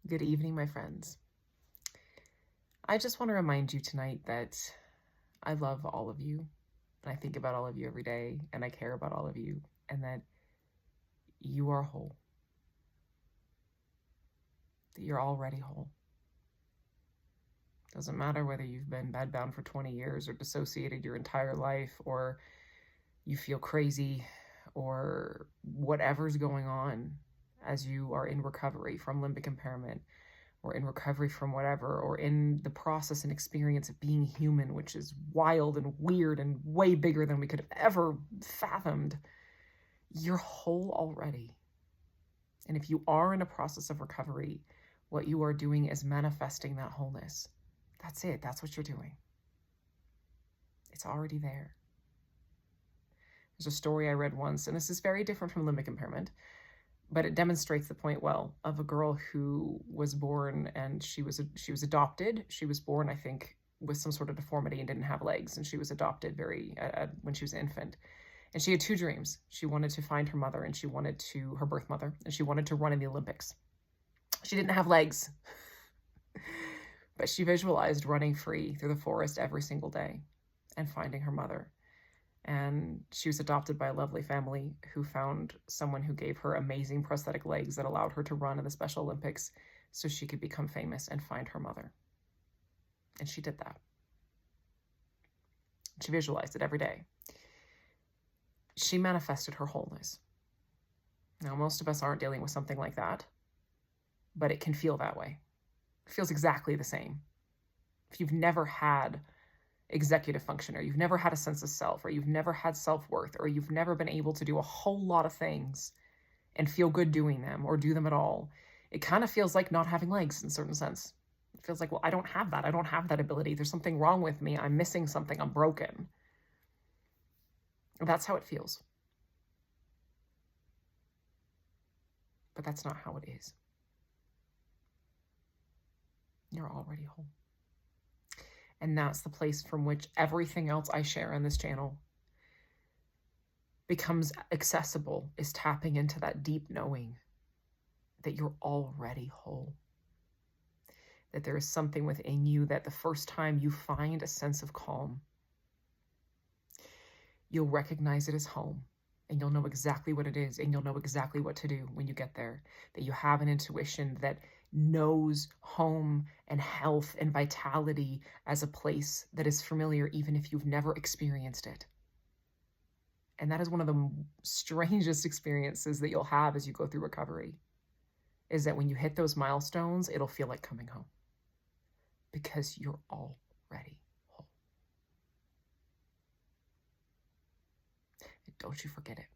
Good evening, my friends. I just want to remind you tonight that I love all of you, and I think about all of you every day, and I care about all of you, and that you are whole, that you're already whole. Doesn't matter whether you've been bedbound for 20 years or dissociated your entire life, or you feel crazy, or whatever's going on as you are in recovery from limbic impairment, or in recovery from whatever, or in the process and experience of being human, which is wild and weird and way bigger than we could have ever fathomed. You're whole already. And if you are in a process of recovery, what you are doing is manifesting that wholeness. That's it. That's what you're doing. It's already there. There's a story I read once, and this is very different from limbic impairment, but it demonstrates the point well, of a girl who was born, and she was adopted. She was born, I think, with some sort of deformity and didn't have legs, and she was adopted when she was an infant. And she had two dreams. She wanted to find her mother, and her birth mother, and she wanted to run in the Olympics. She didn't have legs, but she visualized running free through the forest every single day and finding her mother. And she was adopted by a lovely family who found someone who gave her amazing prosthetic legs that allowed her to run in the Special Olympics so she could become famous and find her mother. And she did that. She visualized it every day. She manifested her wholeness. Now, most of us aren't dealing with something like that, but it can feel that way. It feels exactly the same. If you've never had executive function, or you've never had a sense of self, or you've never had self-worth, or you've never been able to do a whole lot of things and feel good doing them or do them at all, it kind of feels like not having legs in a certain sense. It feels like, well, I don't have that. I don't have that ability. There's something wrong with me. I'm missing something. I'm broken. That's how it feels. But that's not how it is. You're already whole. And that's the place from which everything else I share on this channel becomes accessible, is tapping into that deep knowing that you're already whole. That there is something within you that the first time you find a sense of calm, you'll recognize it as home, and you'll know exactly what it is, and you'll know exactly what to do when you get there. That you have an intuition that knows home and health and vitality as a place that is familiar even if you've never experienced it. And that is one of the strangest experiences that you'll have as you go through recovery, is that when you hit those milestones, it'll feel like coming home, because you're already whole. And don't you forget it.